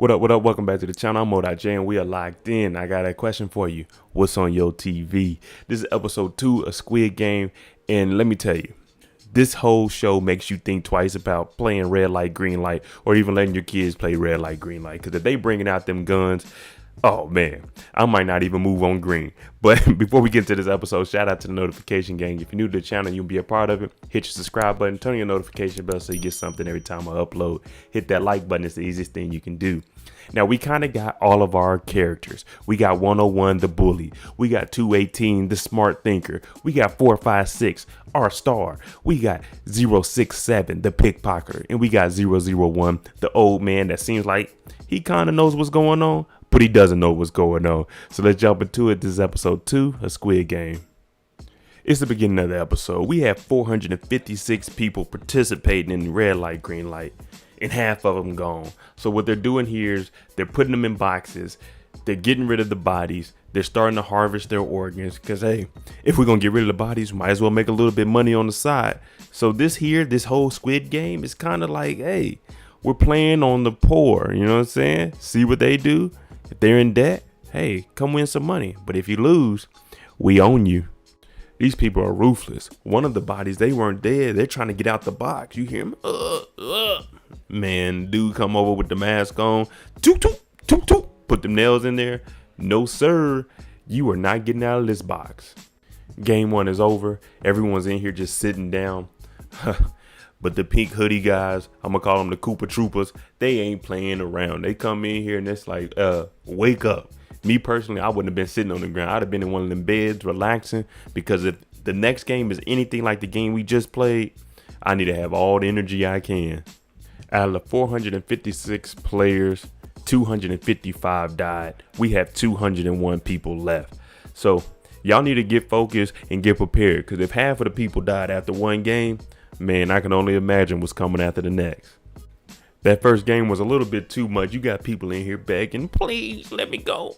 What up? Welcome back to the channel. I'm Lee and we are locked in. I got a question for you. What's on your TV? This is episode 2 of Squid Game. And let me tell you, this whole show makes you think twice about playing red light, green light, or even letting your kids play red light, green light. Because if they bringing out them guns, oh man, I might not even move on green. But before we get into this episode, shout out to the notification gang. If you're new to the channel, you'll be a part of it. Hit your subscribe button, turn your notification bell so you get something every time I upload. Hit that like button. It's the easiest thing you can do. Now, we kind of got all of our characters. We got 101, the bully. We got 218, the smart thinker. We got 456, our star. We got 067, the pickpocketer. And we got 001, the old man that seems like he kind of knows what's going on, but he doesn't know what's going on. So let's jump into it. This is episode 2 of Squid Game. It's the beginning of the episode. We have 456 people participating in red light, green light, and half of them gone. So what they're doing here is they're putting them in boxes. They're getting rid of the bodies. They're starting to harvest their organs because, hey, if we're going to get rid of the bodies, we might as well make a little bit of money on the side. So this whole Squid Game is kind of like, hey, we're playing on the poor. You know what I'm saying? See what they do? If they're in debt, hey, come win some money. But if you lose, we own you. These people are ruthless. One of the bodies, they weren't dead. They're trying to get out the box. You hear him? Man, dude come over with the mask on. Toot, toot, toot, toot. Put them nails in there. No, sir. You are not getting out of this box. Game 1 is over. Everyone's in here just sitting down. But the pink hoodie guys, I'm going to call them the Koopa Troopers, they ain't playing around. They come in here and it's like, wake up. Me personally, I wouldn't have been sitting on the ground. I'd have been in one of them beds relaxing, because if the next game is anything like the game we just played, I need to have all the energy I can. Out of the 456 players, 255 died. We have 201 people left. So y'all need to get focused and get prepared, because if half of the people died after one game, man, I can only imagine what's coming after the next. That first game was a little bit too much. You got people in here begging, please let me go.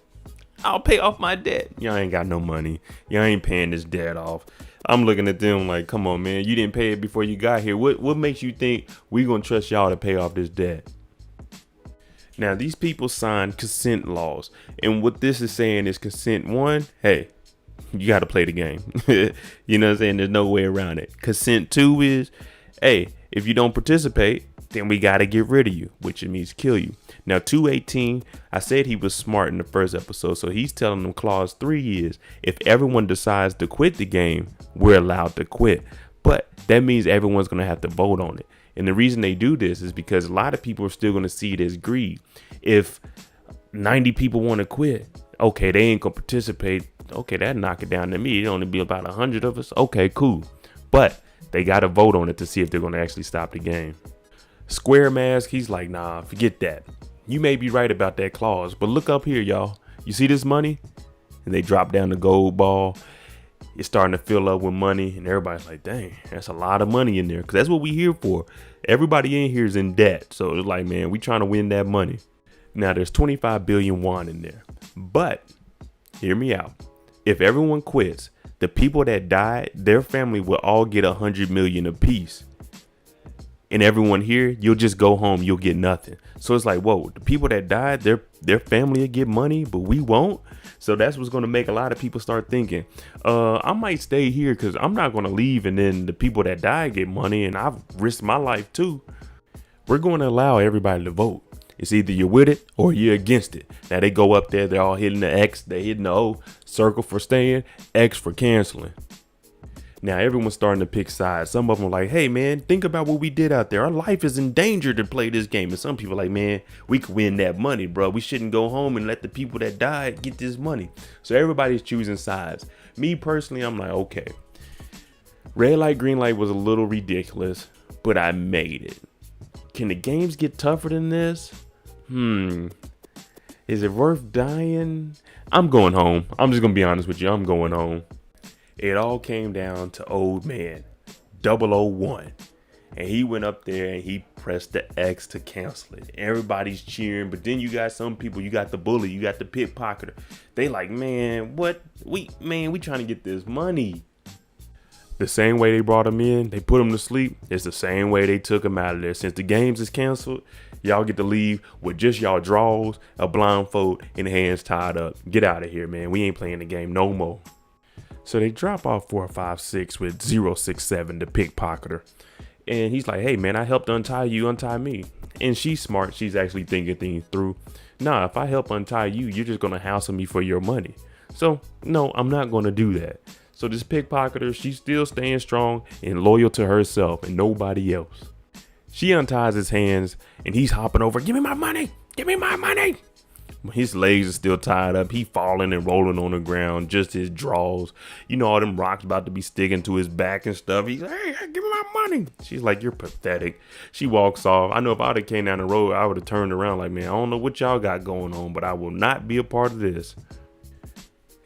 I'll pay off my debt. Y'all ain't got no money. Y'all ain't paying this debt off. I'm looking at them like, come on, man. You didn't pay it before you got here. What makes you think we gonna trust y'all to pay off this debt? Now, these people signed consent laws. And what this is saying is consent 1, hey, you got to play the game. You know what I'm saying? There's no way around it. Consent 2 is, hey, if you don't participate, then we got to get rid of you, which it means kill you. Now, 218, I said he was smart in the first episode, so he's telling them clause 3 is, if everyone decides to quit the game, we're allowed to quit. But that means everyone's going to have to vote on it. And the reason they do this is because a lot of people are still going to see it as greed. If 90 people want to quit, okay, they ain't going to participate. Okay, that knock it down to me. It'll only be about 100 of us. Okay, cool. But they got to vote on it to see if they're going to actually stop the game. Square Mask, he's like, nah, forget that. You may be right about that clause, but look up here, y'all. You see this money? And they drop down the gold ball. It's starting to fill up with money, and everybody's like, dang, that's a lot of money in there, because that's what we here for. Everybody in here is in debt, so it's like, man, we trying to win that money. Now, there's 25 billion won in there, but hear me out. If everyone quits, the people that died, their family will all get 100 million apiece. And everyone here, you'll just go home, you'll get nothing. So it's like, whoa, the people that died, their family will get money, but we won't. So that's what's going to make a lot of people start thinking, I might stay here because I'm not going to leave, and then the people that died get money, and I've risked my life too. We're going to allow everybody to vote. It's either you're with it or you're against it. Now they go up there, they're all hitting the X, they're hitting the O, circle for staying, X for canceling. Now everyone's starting to pick sides. Some of them are like, hey man, think about what we did out there. Our life is in danger to play this game. And some people are like, man, we could win that money, bro. We shouldn't go home and let the people that died get this money. So everybody's choosing sides. Me personally, I'm like, okay, red light, green light was a little ridiculous, but I made it. Can the games get tougher than this? Is it worth dying? I'm going home. I'm just going to be honest with you. I'm going home. It all came down to old man 001. And he went up there and he pressed the X to cancel it. Everybody's cheering. But then you got some people, you got the bully, you got the pickpocketer. They like, man, what? We trying to get this money. The same way they brought him in, they put him to sleep. It's the same way they took him out of there. Since the games is canceled, Y'all get to leave with just y'all drawers, a blindfold, and hands tied up. Get out of here, man. We ain't playing the game no more. So they drop off 456 with 067, the pickpocketer. And he's like, hey, man, I helped untie you, untie me. And she's smart. She's actually thinking things through. Nah, if I help untie you, you're just going to hassle me for your money. So, no, I'm not going to do that. So this pickpocketer, she's still staying strong and loyal to herself and nobody else. She unties his hands and he's hopping over. Give me my money. Give me my money. His legs are still tied up. He falling and rolling on the ground. Just his drawers. You know, all them rocks about to be sticking to his back and stuff. He's like, hey, give me my money. She's like, you're pathetic. She walks off. I know if I would have came down the road, I would have turned around like, man, I don't know what y'all got going on, but I will not be a part of this.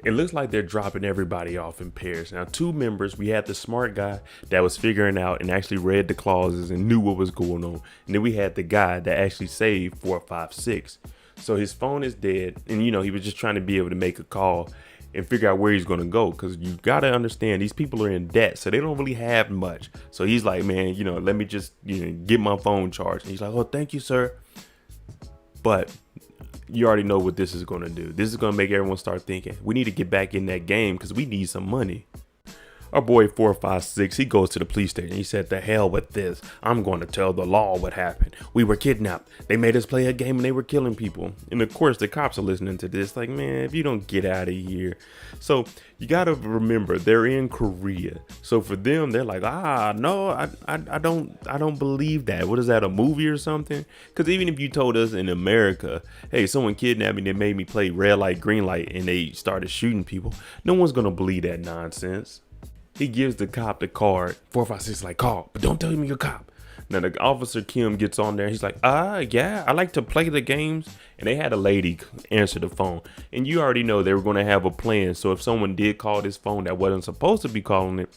It looks like they're dropping everybody off in pairs. Now, two members, we had the smart guy that was figuring out and actually read the clauses and knew what was going on. And then we had the guy that actually saved 456. So his phone is dead. And, you know, he was just trying to be able to make a call and figure out where he's going to go. Because you got to understand, these people are in debt, so they don't really have much. So he's like, man, you know, let me just, you know, get my phone charged. And he's like, oh, thank you, sir. But you already know what this is going to do. This is going to make everyone start thinking, we need to get back in that game because we need some money. Our boy 456, he goes to the police station. He said, the hell with this. I'm going to tell the law what happened. We were kidnapped. They made us play a game and they were killing people. And of course, the cops are listening to this. Like, man, if you don't get out of here. So you got to remember, they're in Korea. So for them, they're like, no, I don't believe that. What is that, a movie or something? Because even if you told us in America, hey, someone kidnapped me, they made me play red light, green light, and they started shooting people, no one's going to believe that nonsense. He gives the cop the card. 456 like, call, but don't tell him you're a cop. Now the officer Kim gets on there. He's like, yeah, I like to play the games. And they had a lady answer the phone. And you already know they were going to have a plan. So if someone did call this phone that wasn't supposed to be calling it,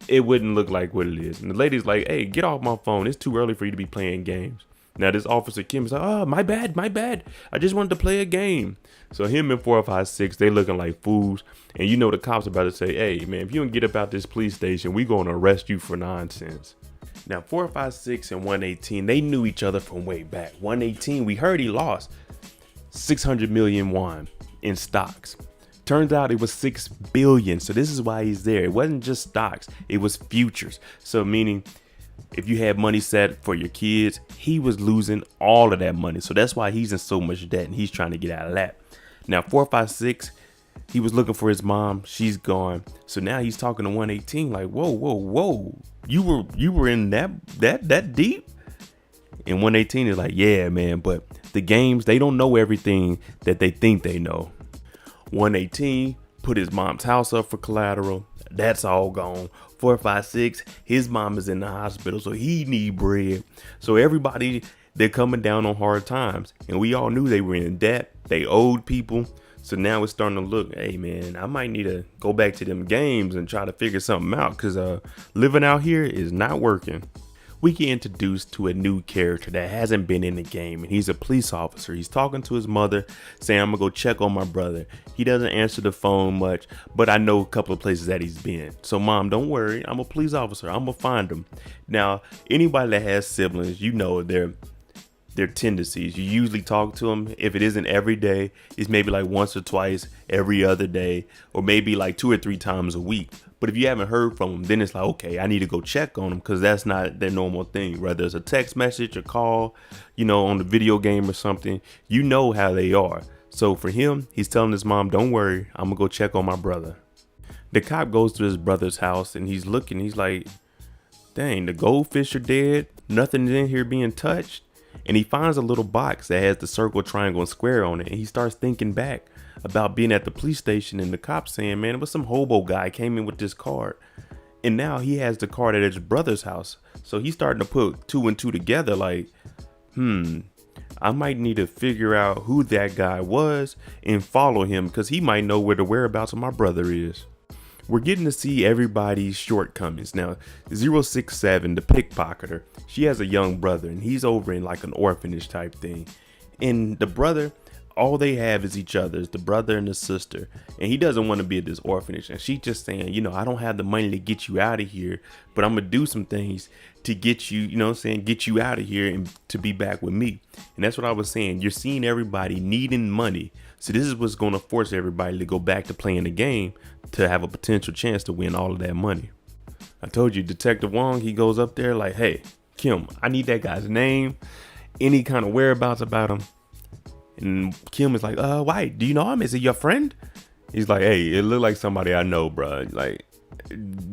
it wouldn't look like what it is. And the lady's like, hey, get off my phone. It's too early for you to be playing games. Now this officer Kim is like, oh, my bad. I just wanted to play a game. So him and 456, they looking like fools. And you know the cops about to say, hey, man, if you don't get up out this police station, we going to arrest you for nonsense. Now, 456 and 118, they knew each other from way back. 118, we heard he lost 600 million won in stocks. Turns out it was 6 billion. So this is why he's there. It wasn't just stocks. It was futures. So meaning if you had money set for your kids, he was losing all of that money. So that's why he's in so much debt and he's trying to get out of that. Now, 456, he was looking for his mom. She's gone. So now he's talking to 118 like, whoa. You were in that deep? And 118 is like, yeah, man. But the games, they don't know everything that they think they know. 118 put his mom's house up for collateral. That's all gone. 456, his mom is in the hospital, so he need bread. So everybody, they're coming down on hard times. And we all knew they were in debt. They owed people. So now it's starting to look, hey, man, I might need to go back to them games and try to figure something out because living out here is not working. We get introduced to a new character that hasn't been in the game, and he's a police officer. He's talking to his mother, saying, I'm going to go check on my brother. He doesn't answer the phone much, but I know a couple of places that he's been. So, Mom, don't worry. I'm a police officer. I'm going to find him. Now, anybody that has siblings, you know their tendencies. You usually talk to them. If it isn't every day, it's maybe like once or twice every other day, or maybe like 2 or 3 times a week. But if you haven't heard from them, then it's like, okay, I need to go check on them because that's not their normal thing. Whether it's a text message, a call, you know, on the video game or something, you know how they are. So for him, he's telling his mom, don't worry, I'm gonna go check on my brother. The cop goes to his brother's house and he's looking, he's like, dang, the goldfish are dead. Nothing's in here being touched. And he finds a little box that has the circle, triangle, and square on it. And he starts thinking back about being at the police station and the cops saying, man, it was some hobo guy came in with this card. And now he has the card at his brother's house. So he's starting to put 2 and 2 together like, I might need to figure out who that guy was and follow him because he might know where the whereabouts of my brother is. We're getting to see everybody's shortcomings. Now, 067, the pickpocketer, she has a young brother and he's over in like an orphanage type thing. And the brother, All they have is each other, is the brother and the sister. And he doesn't want to be at this orphanage. And she's just saying, I don't have the money to get you out of here, but I'm going to do some things to get you, get you out of here and to be back with me. And that's what I was saying. You're seeing everybody needing money. So this is what's going to force everybody to go back to playing the game to have a potential chance to win all of that money. I told you, Detective Wong, he goes up there like, hey, Kim, I need that guy's name, any kind of whereabouts about him. And Kim is like, why? Do you know him? Is he your friend? He's like, hey, it looked like somebody I know, bro. Like,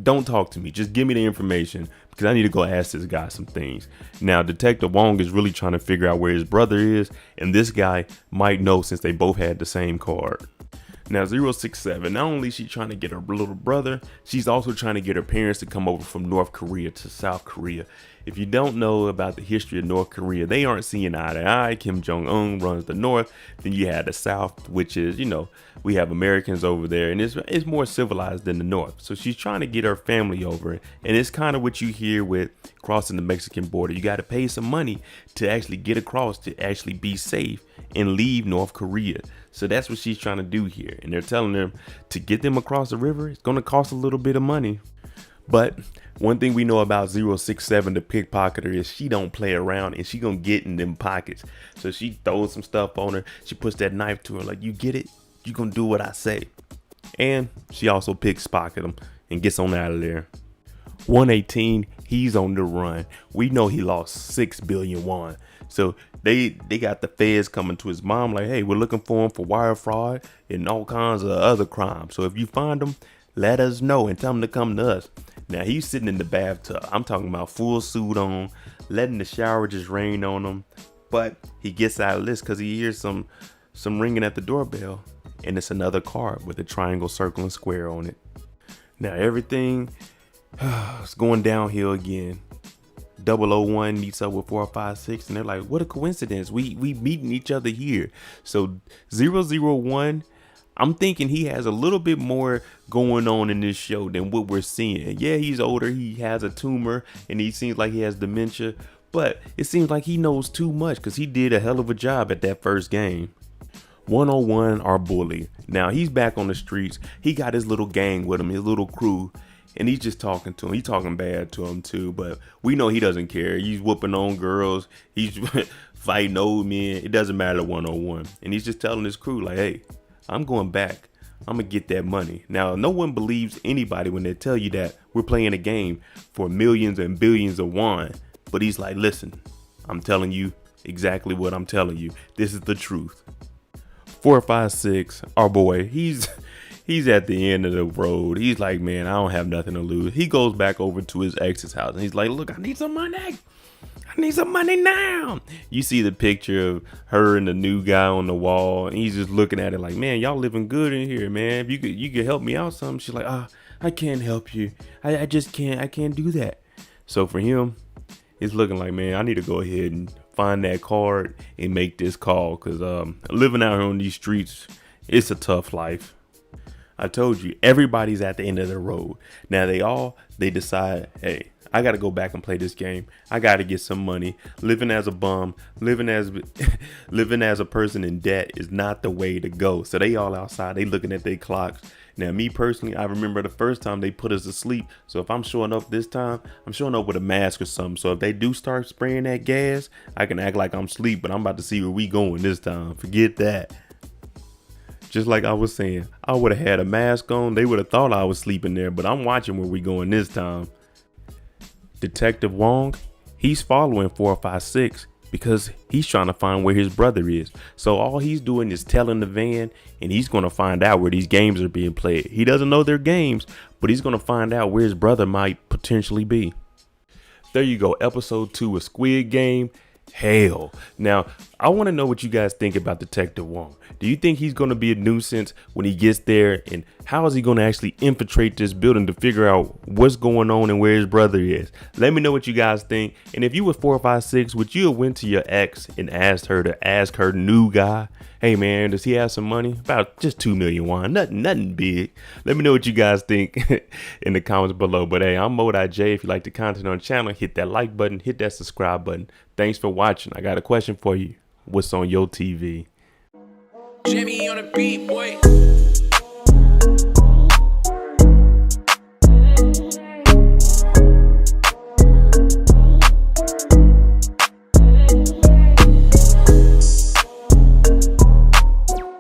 don't talk to me. Just give me the information because I need to go ask this guy some things. Now, Detective Wong is really trying to figure out where his brother is. And this guy might know since they both had the same card. Now, 067, not only is she trying to get her little brother, she's also trying to get her parents to come over from North Korea to South Korea. If you don't know about the history of North Korea, they aren't seeing eye to eye. Kim Jong-un runs the North. Then you have the South, which is, we have Americans over there, and it's more civilized than the North. So she's trying to get her family over. And it's kind of what you hear with crossing the Mexican border. You got to pay some money to actually get across, to actually be safe and leave North Korea. So that's what she's trying to do here. And they're telling them to get them across the river, it's going to cost a little bit of money. But one thing we know about 067, the pickpocketer, is she don't play around and she going to get in them pockets. So she throws some stuff on her. She puts that knife to her like, you get it? You going to do what I say. And she also pickpockets him and gets on out of there. 118, he's on the run. We know he lost 6 billion won. So they got the feds coming to his mom like, hey, we're looking for him for wire fraud and all kinds of other crimes. So if you find him, let us know and tell him to come to us. Now he's sitting in the bathtub. I'm talking about full suit on, letting the shower just rain on him. But he gets out of this because he hears some ringing at the doorbell. And it's another card with a triangle, circle, and square on it. Now everything is going downhill again. 001 meets up with 456 and they're like, what a coincidence. We meeting each other here. So 001, I'm thinking he has a little bit more going on in this show than what we're seeing. Yeah, he's older. He has a tumor and he seems like he has dementia, but it seems like he knows too much because he did a hell of a job at that first game. 101, our bully. Now he's back on the streets. He got his little gang with him, his little crew. And he's just talking to him. He's talking bad to him too, but we know he doesn't care. He's whooping on girls. He's fighting old men. It doesn't matter 101. And he's just telling his crew like, hey, I'm going back. I'm going to get that money. Now, no one believes anybody when they tell you that we're playing a game for millions and billions of won. But he's like, listen, I'm telling you exactly what I'm telling you. This is the truth. 456, our boy, he's at the end of the road. He's like, man, I don't have nothing to lose. He goes back over to his ex's house and he's like, look, I need some money. I need some money now. You see the picture of her and the new guy on the wall. And he's just looking at it like, man, y'all living good in here, man. If you could help me out something. She's like, I can't help you. I just can't. I can't do that. So for him, it's looking like, man, I need to go ahead and find that card and make this call. Because living out here on these streets, it's a tough life. I told you, everybody's at the end of the road. Now they decide, hey, I got to go back and play this game. I got to get some money. Living as a bum, living as a person in debt is not the way to go. So they all outside, they looking at their clocks. Now, me personally, I remember the first time they put us to sleep. So if I'm showing up this time, I'm showing up with a mask or something. So if they do start spraying that gas, I can act like I'm asleep, but I'm about to see where we going this time. Forget that. Just like I was saying, I would have had a mask on. They would have thought I was sleeping there, but I'm watching where we going this time. Detective Wong, he's following 456 because he's trying to find where his brother is. So all he's doing is telling the van and he's going to find out where these games are being played. He doesn't know they're games, but he's going to find out where his brother might potentially be. There you go. Episode 2 of Squid Game. Hell. Now, I want to know what you guys think about Detective Wong. Do you think he's going to be a nuisance when he gets there? And how is he going to actually infiltrate this building to figure out what's going on and where his brother is? Let me know what you guys think. And if you were 456, would you have went to your ex and asked her new guy, hey man, does he have some money? About just 2 million won. Nothing big. Let me know what you guys think in the comments below. But hey, I'm J. If you like the content on the channel, hit that like button, hit that subscribe button. Thanks for watching. I got a question for you. What's on your TV? Jamie on the beat, boy.